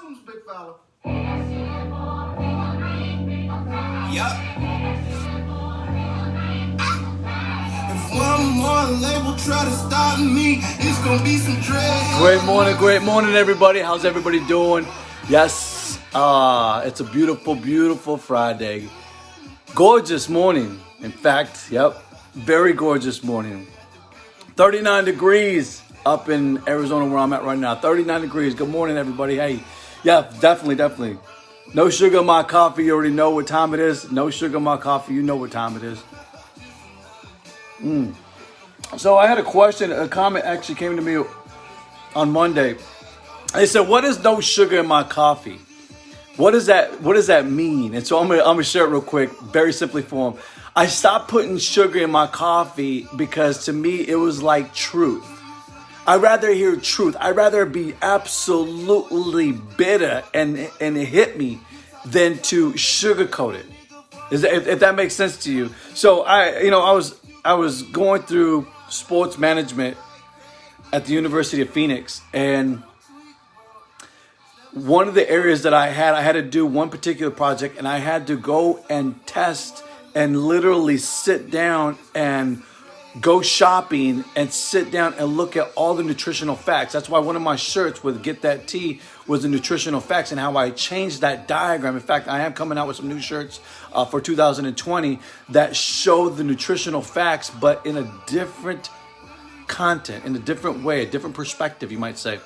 tunes, big fella. Yup. If one more label try to stop me, it's gonna be some dread. Great morning, everybody. How's everybody doing? Yes, it's a beautiful, beautiful Friday. Gorgeous morning. In fact, yep, very gorgeous morning. 39 degrees up in Arizona where I'm at right now. 39 degrees. Good morning, everybody. Hey, yeah, definitely. No sugar in my coffee. You already know what time it is. No sugar in my coffee. You know what time it is. So I had a question. A comment actually came to me on Monday. They said, "What is no sugar in my coffee? What does that mean?" And so I'm gonna share it real quick, very simply for them. I stopped putting sugar in my coffee because to me it was like truth. I'd rather hear truth. I'd rather be absolutely bitter and it hit me than to sugarcoat it. If that makes sense to you. So I was going through sports management at the University of Phoenix, and one of the areas that I had to do one particular project, and I had to go and test and literally sit down and go shopping and sit down and look at all the nutritional facts. That's why one of my shirts with Get That Tea was the nutritional facts and how I changed that diagram. In fact, I am coming out with some new shirts for 2020 that show the nutritional facts, but in a different content, in a different way, a different perspective, you might say.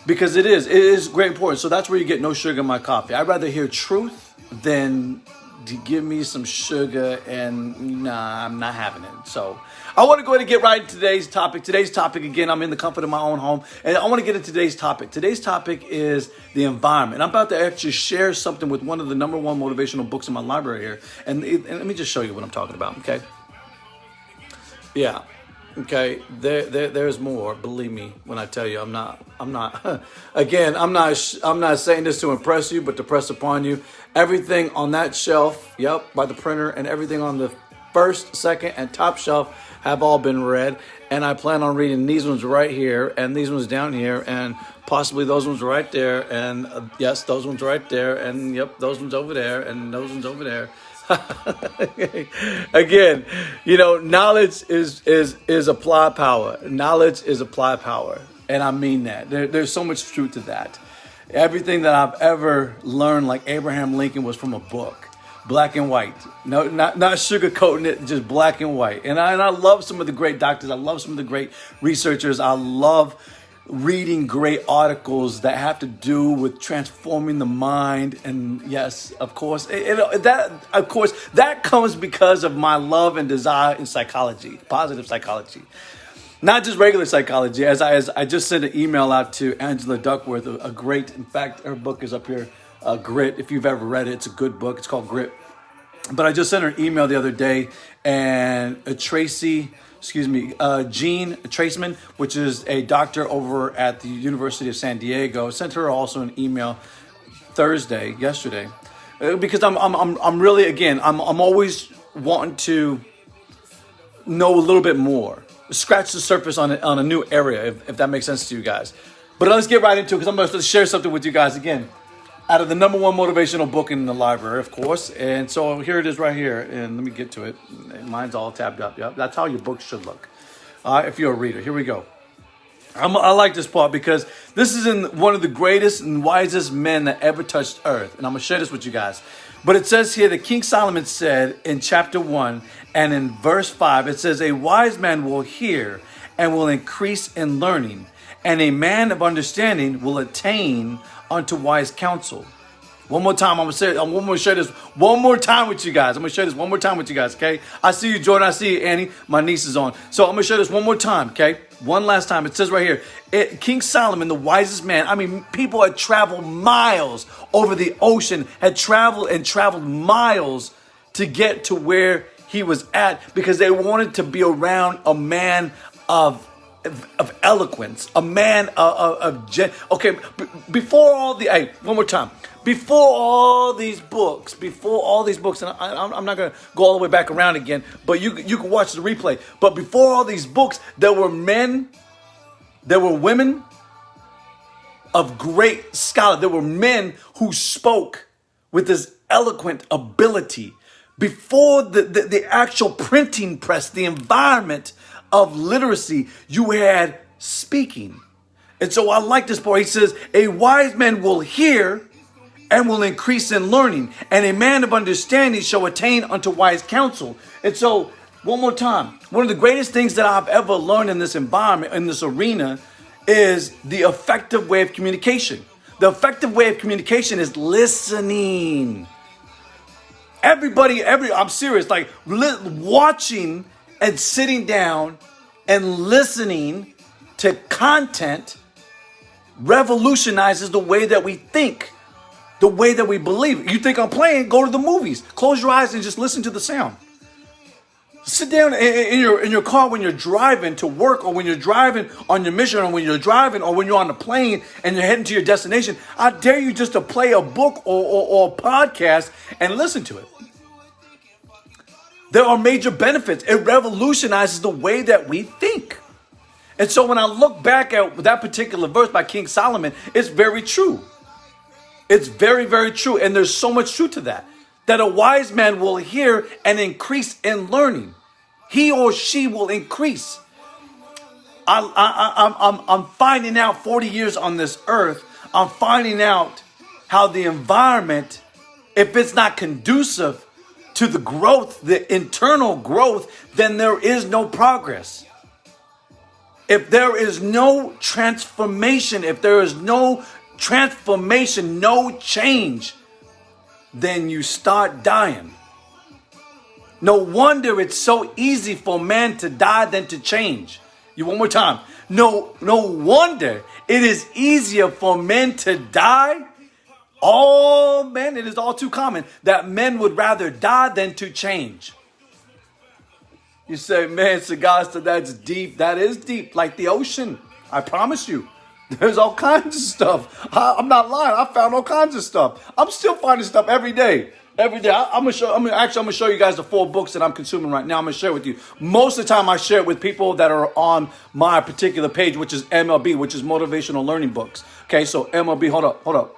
Because it is great important. So that's where you get no sugar in my coffee. I'd rather hear truth than to give me some sugar, and nah, I'm not having it. So I want to go ahead and get right into today's topic. Today's topic, again, I'm in the comfort of my own home, and I want to get into today's topic. Today's topic is the environment. I'm about to actually share something with one of the number one motivational books in my library here, and let me just show you what I'm talking about, okay? Yeah. Okay, there's more. Believe me when I tell you, I'm not. Again, I'm not saying this to impress you, but to press upon you. Everything on that shelf, yep, by the printer, and everything on the first, second, and top shelf have all been read. And I plan on reading these ones right here, and these ones down here, and possibly those ones right there, and yes, those ones right there, and yep, those ones over there, and those ones over there. Again, knowledge is applied power. Knowledge is applied power, and I mean that. There's so much truth to that. Everything that I've ever learned, like Abraham Lincoln, was from a book, black and white. No, not sugarcoating it, just black and white. And I love some of the great doctors. I love some of the great researchers. I love reading great articles that have to do with transforming the mind. And yes, of course, that comes because of my love and desire in psychology, positive psychology, not just regular psychology. As I just sent an email out to Angela Duckworth, a great, in fact, her book is up here, Grit. If you've ever read it, it's a good book. It's called Grit. But I just sent her an email the other day, and Gene Traceman, which is a doctor over at the University of San Diego, sent her also an email yesterday, because I'm really, again, I'm always wanting to know a little bit more, scratch the surface on a new area, if that makes sense to you guys. But let's get right into it, because I'm going to share something with you guys again, out of the number one motivational book in the library, of course. And so here it is right here. And let me get to it. Mine's all tabbed up. Yep. That's how your book should look. If you're a reader. Here we go. I like this part because this is in one of the greatest and wisest men that ever touched earth. And I'm going to share this with you guys. But it says here that King Solomon said in chapter 1 and in verse 5, it says, "A wise man will hear and will increase in learning, and a man of understanding will attain unto wise counsel." One more time, I'm going to share this one more time with you guys. Okay? I see you, Jordan. I see you, Annie. My niece is on. So I'm going to share this one more time, okay? One last time. It says right here, King Solomon, the wisest man. I mean, people had traveled miles over the ocean, had traveled miles to get to where he was at because they wanted to be around a man of eloquence, a man before all the, one more time, before all these books, and I'm not going to go all the way back around again, but you can watch the replay. But before all these books, there were men, there were women, of great scholars. There were men who spoke with this eloquent ability. Before the actual printing press, the environment of literacy, you had speaking. And so I like this part. He says, a wise man will hear and will increase in learning, and a man of understanding shall attain unto wise counsel. And so, one more time, one of the greatest things that I've ever learned in this environment, in this arena, is the effective way of communication. The effective way of communication is listening. I'm serious, like watching and sitting down and listening to content revolutionizes the way that we think, the way that we believe. You think I'm playing? Go to the movies. Close your eyes and just listen to the sound. Sit down in your car when you're driving to work, or when you're driving on your mission, or when you're driving, or when you're on the plane and you're heading to your destination. I dare you just to play a book or a podcast and listen to it. There are major benefits. It revolutionizes the way that we think. And so when I look back at that particular verse by King Solomon, it's very true. It's very, very true. And there's so much truth to that. That a wise man will hear and increase in learning. He or she will increase. I'm finding out 40 years on this earth, I'm finding out how the environment, if it's not conducive to the growth, the internal growth, then there is no progress. If there is no transformation, no change, then you start dying. No wonder it's so easy for man to die than to change. One more time. No wonder it is easier for men to die. Oh man, it is all too common that men would rather die than to change. You say, man, Sagasta, that's deep. That is deep, like the ocean. I promise you. There's all kinds of stuff. I'm not lying. I found all kinds of stuff. I'm still finding stuff every day. Every day. I'm gonna show you guys the 4 books that I'm consuming right now. I'm gonna share with you. Most of the time I share it with people that are on my particular page, which is MLB, which is Motivational Learning Books. Okay, so MLB, hold up.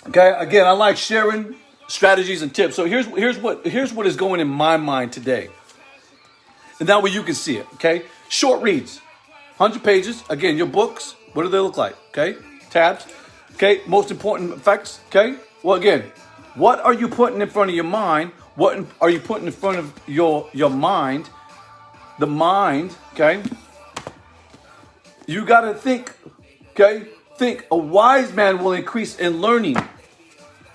Okay, again, I like sharing strategies and tips. So here's what is going in my mind today. And that way you can see it, okay? Short reads. 100 pages. Again, your books, what do they look like? Okay, tabs. Okay, most important effects. Okay, well, again, what are you putting in front of your mind? What are you putting in front of your mind? The mind, okay? You got to think, okay? Think. A wise man will increase in learning.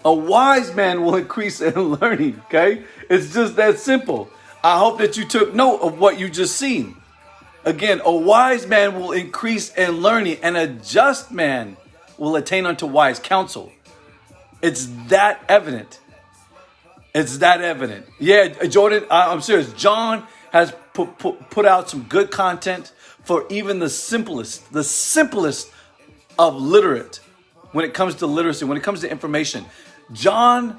A wise man will increase in learning, okay? It's just that simple. I hope that you took note of what you just seen. Again, a wise man will increase in learning, and a just man will attain unto wise counsel. It's that evident. It's that evident. Yeah, Jordan, I'm serious. John has put out some good content for even the simplest of literate when it comes to literacy, when it comes to information. John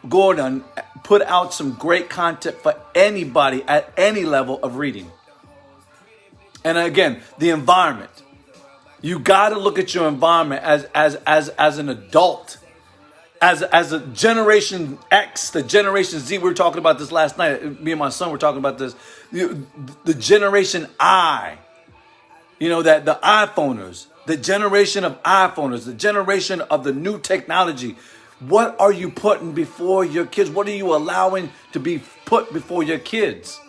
Gordon put out some great content for anybody at any level of reading. And again, the environment. You got to look at your environment as an adult, as a Generation X, the Generation Z. We were talking about this last night. Me and my son were talking about this. The Generation I. That the iPhoners, the generation of iPhoners, the generation of the new technology. What are you putting before your kids? What are you allowing to be put before your kids?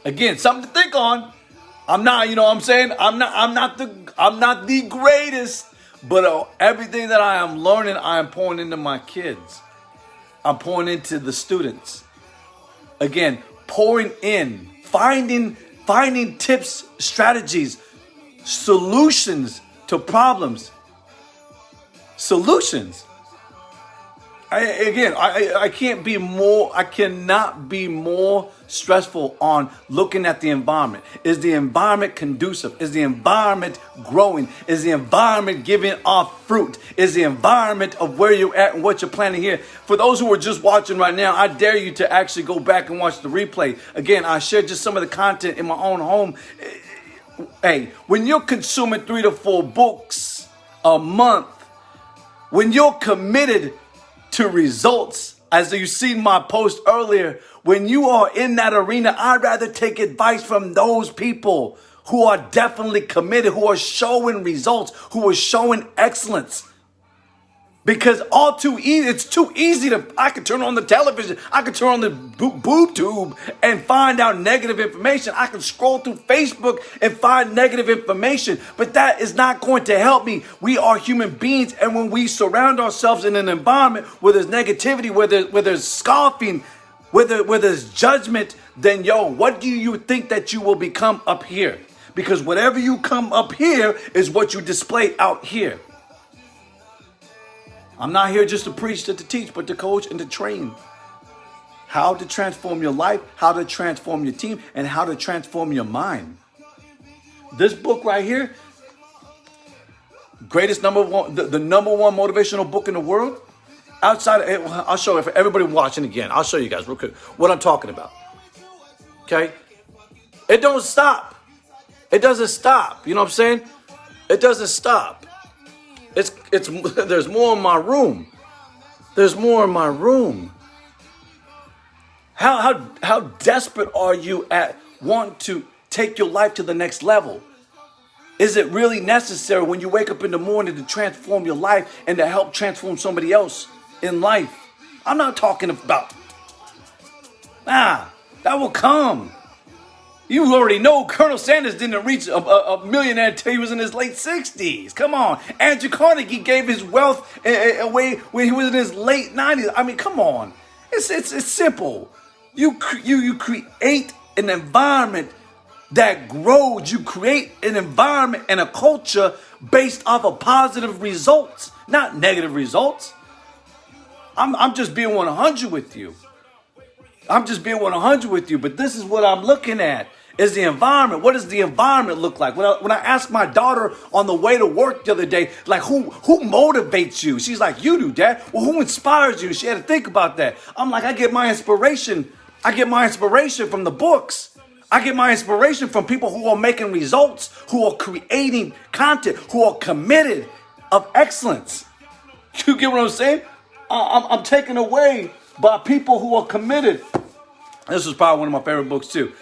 Again, something to think on. I'm not, I'm not the greatest, but everything that I am learning, I am pouring into my kids. I'm pouring into the students. Again, pouring in, finding tips, strategies, solutions to problems. Solutions. I cannot be more stressful on looking at the environment. Is the environment conducive? Is the environment growing? Is the environment giving off fruit? Is the environment of where you're at and what you're planning here? For those who are just watching right now, I dare you to actually go back and watch the replay. Again, I shared just some of the content in my own home. when you're consuming 3 to 4 books a month, when you're committed to results, as you seen my post earlier, when you are in that arena, I'd rather take advice from those people who are definitely committed, who are showing results, who are showing excellence. Because it's too easy I can turn on the television, I can turn on the boob tube and find out negative information. I can scroll through Facebook and find negative information, but that is not going to help me. We are human beings, and when we surround ourselves in an environment where there's negativity, where there's scoffing, where there's judgment, then what do you think that you will become up here? Because whatever you come up here is what you display out here. I'm not here just to preach, to teach, but to coach and to train. How to transform your life, how to transform your team, and how to transform your mind. This book right here, greatest number one, the number one motivational book in the world. I'll show you for everybody watching again. I'll show you guys real quick what I'm talking about. Okay? It don't stop. It doesn't stop. You know what I'm saying? It doesn't stop. There's more in my room. There's more in my room. How desperate are you at wanting to take your life to the next level? Is it really necessary when you wake up in the morning to transform your life and to help transform somebody else in life? I'm not talking about, that will come. You already know Colonel Sanders didn't reach a millionaire until he was in his late 60s. Come on. Andrew Carnegie gave his wealth away when he was in his late 90s. I mean, come on. It's simple. You create an environment that grows. You create an environment and a culture based off of positive results, not negative results. I'm just being 100 with you. But this is what I'm looking at. Is the environment. What does the environment look like? When I asked my daughter on the way to work the other day, like, who motivates you? She's like, you do, Dad. Well, who inspires you? She had to think about that. I'm like, I get my inspiration from the books. I get my inspiration from people who are making results, who are creating content, who are committed of excellence. You get what I'm saying? I'm taken away by people who are committed. This was probably one of my favorite books too.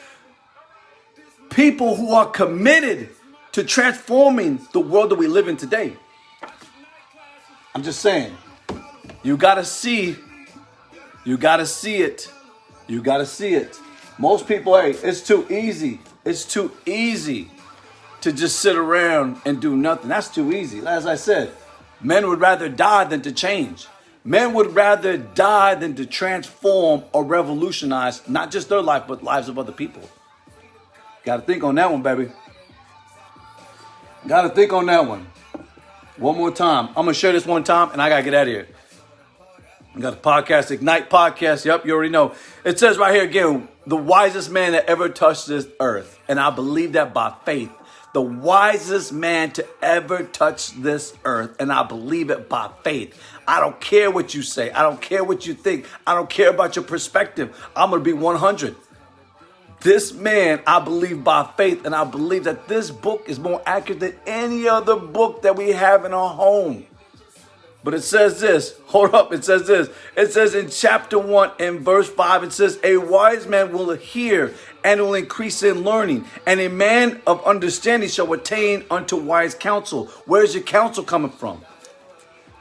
People who are committed to transforming the world that we live in today. I'm just saying, you gotta see it. Most people, it's too easy. It's too easy to just sit around and do nothing. That's too easy. As I said, men would rather die than to change. Men would rather die than to transform or revolutionize not just their life, but lives of other people. Got to think on that one, baby. Got to think on that one. One more time. I'm going to share this one time, and I got to get out of here. I got the podcast, Ignite Podcast. Yep, you already know. It says right here again, the wisest man that ever touched this earth. And I believe that by faith. The wisest man to ever touch this earth. And I believe it by faith. I don't care what you say. I don't care what you think. I don't care about your perspective. I'm going to be 100. This man, I believe by faith, and I believe that this book is more accurate than any other book that we have in our home. But it says this. Hold up. It says this. It says in chapter 1 and verse 5, it says, a wise man will hear and will increase in learning, and a man of understanding shall attain unto wise counsel. Where's your counsel coming from?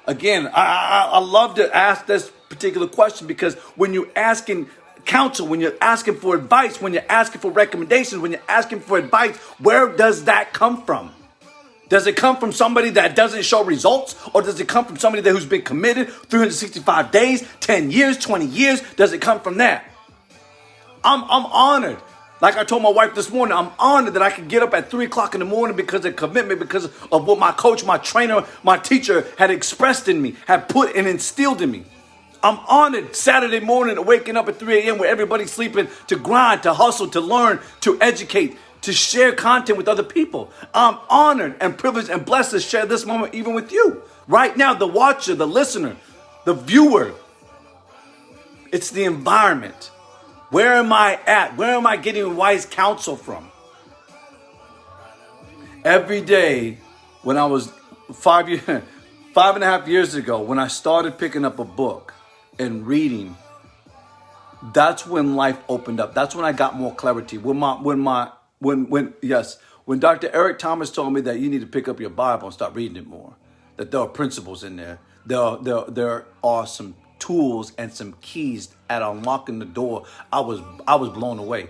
Again, I love to ask this particular question, because when you're asking counsel, when you're asking for advice, when you're asking for recommendations, when you're asking for advice, where does that come from? Does it come from somebody that doesn't show results? Or does it come from somebody who's been committed 365 days, 10 years, 20 years? Does it come from that? I'm honored. Like I told my wife this morning, I'm honored that I could get up at 3 o'clock in the morning because of commitment, because of what my coach, my trainer, my teacher had expressed in me, had put and instilled in me. I'm honored Saturday morning waking up at 3 a.m. where everybody's sleeping, to grind, to hustle, to learn, to educate, to share content with other people. I'm honored and privileged and blessed to share this moment even with you. Right now, the watcher, the listener, the viewer. It's the environment. Where am I at? Where am I getting wise counsel from? Every day when I was 5.5 years ago, when I started picking up a book and reading, that's when life opened up. That's when I got more clarity. When Dr. Eric Thomas told me that you need to pick up your Bible and start reading it more, that there are principles in there. There are some tools and some keys at unlocking the door. I was blown away.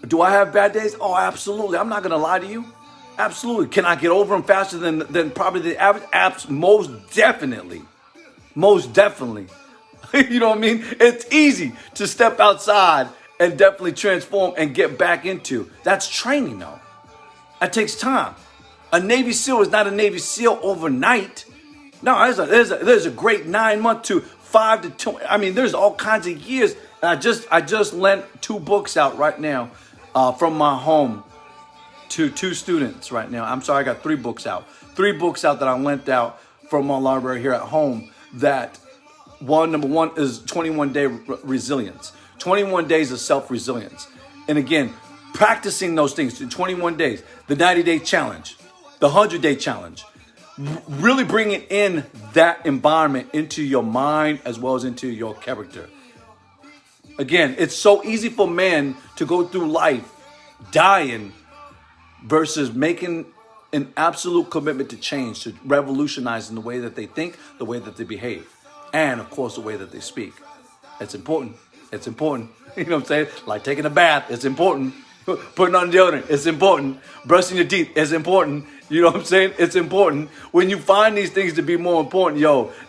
Do I have bad days? Oh, absolutely. I'm not gonna lie to you. Absolutely. Can I get over them faster than probably the average? Most definitely. Most definitely. You know what I mean? It's easy to step outside and definitely transform and get back into. That's training though. That takes time. A Navy SEAL is not a Navy SEAL overnight. No, there's a great 9 month to 5 to 2. I mean, there's all kinds of years. And I just lent 2 books out right now from my home to 2 students right now. I'm sorry, I got 3 books out. 3 books out that I lent out from my library here at home. That number one is 21-day resilience. 21 days of self-resilience. And again, practicing those things in 21 days. The 90-day challenge, the 100-day challenge. Really bringing in that environment into your mind as well as into your character. Again, it's so easy for men to go through life dying versus making an absolute commitment to change, to revolutionizing the way that they think, the way that they behave, and of course the way that they speak. It's important. It's important. You know what I'm saying? Like taking a bath, it's important. Putting on deodorant, it's important. Brushing your teeth, it's important. You know what I'm saying? It's important. When you find these things to be more important,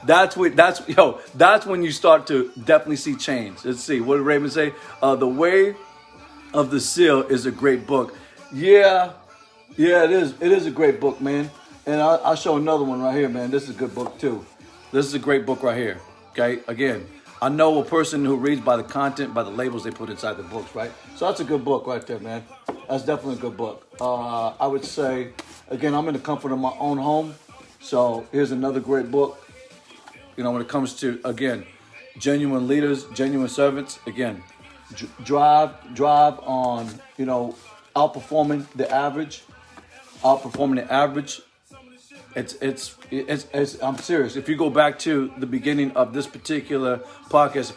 that's when you start to definitely see change. Let's see. What did Raymond say? The Way of the Seal is a great book. Yeah, it is. It is a great book, man. And I'll show another one right here, man. This is a good book too. This is a great book right here. Okay, again, I know a person who reads by the content, by the labels they put inside the books, right? So that's a good book right there, man. That's definitely a good book. I would say, again, I'm in the comfort of my own home. So here's another great book. You know, when it comes to, again, genuine leaders, genuine servants, again, drive on, outperforming the average. It's I'm serious. If you go back to the beginning of this particular podcast,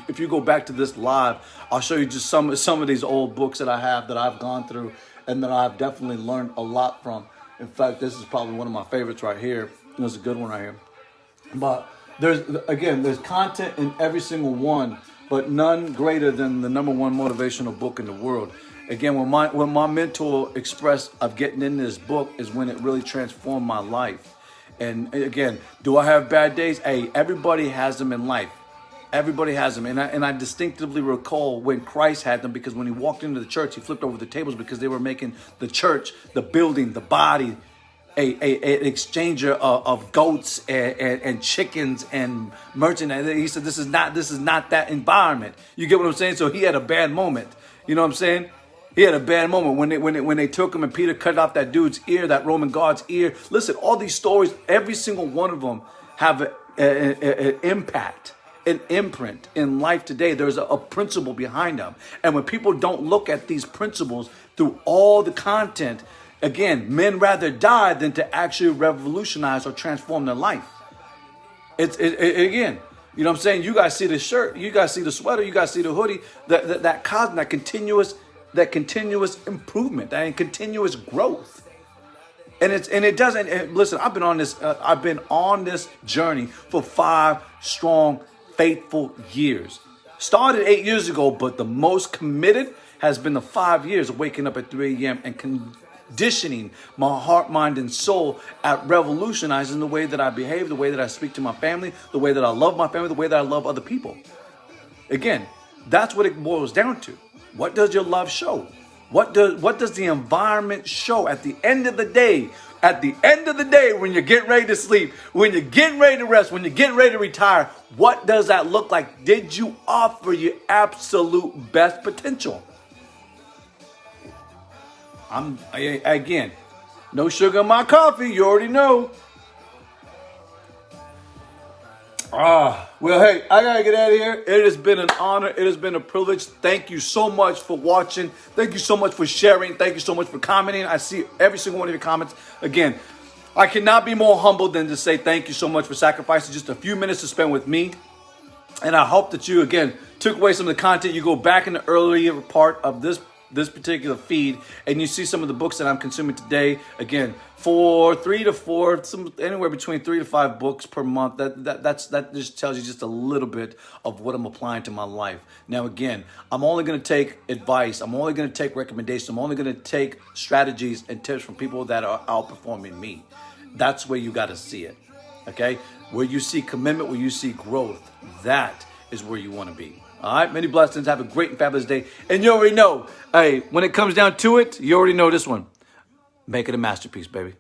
if you go back to this live, I'll show you just some of these old books that I have that I've gone through and that I've definitely learned a lot from. In fact, this is probably one of my favorites right here. There's a good one right here. But there's content in every single one, but none greater than the number one motivational book in the world. Again, when my mentor expressed of getting in this book is when it really transformed my life. And again, do I have bad days? Hey, everybody has them in life. Everybody has them. And I distinctively recall when Christ had them, because when he walked into the church, he flipped over the tables because they were making the church, the building, the body, an exchanger of goats and chickens and merchandise. He said, this is not that environment. You get what I'm saying? So he had a bad moment. You know what I'm saying? He had a bad moment when they took him and Peter cut off that dude's ear, that Roman guard's ear. Listen, all these stories, every single one of them have an impact, an imprint in life today. There's a principle behind them. And when people don't look at these principles through all the content, again, men rather die than to actually revolutionize or transform their life. Again, you know what I'm saying? You guys see the shirt, you guys see the sweater, you guys see the hoodie, that continuous improvement, that continuous growth. And it doesn't, listen, I've been on this journey for 5 strong, faithful years. Started 8 years ago, but the most committed has been the 5 years of waking up at 3 a.m. and conditioning my heart, mind, and soul at revolutionizing the way that I behave, the way that I speak to my family, the way that I love my family, the way that I love other people. Again, that's what it boils down to. What does your love show? What does the environment show at the end of the day? At the end of the day, when you're getting ready to sleep, when you're getting ready to rest, when you're getting ready to retire, what does that look like? Did you offer your absolute best potential? Again, no sugar in my coffee. You already know. Well, hey, I gotta get out of here. It has been an honor. It has been a privilege. Thank you so much for watching. Thank you so much for sharing. Thank you so much for commenting. I see every single one of your comments. Again, I cannot be more humbled than to say thank you so much for sacrificing just a few minutes to spend with me. And I hope that you, again, took away some of the content. You go back in the earlier part of this particular feed and you see some of the books that I'm consuming today. Again, for 3 to 4, anywhere between 3 to 5 books per month. That just tells you just a little bit of what I'm applying to my life. Now, again, I'm only going to take advice. I'm only going to take recommendations. I'm only going to take strategies and tips from people that are outperforming me. That's where you got to see it. Okay? Where you see commitment, where you see growth, that is where you want to be. All right? Many blessings. Have a great and fabulous day. And you already know, hey, when it comes down to it, you already know this one. Make it a masterpiece, baby.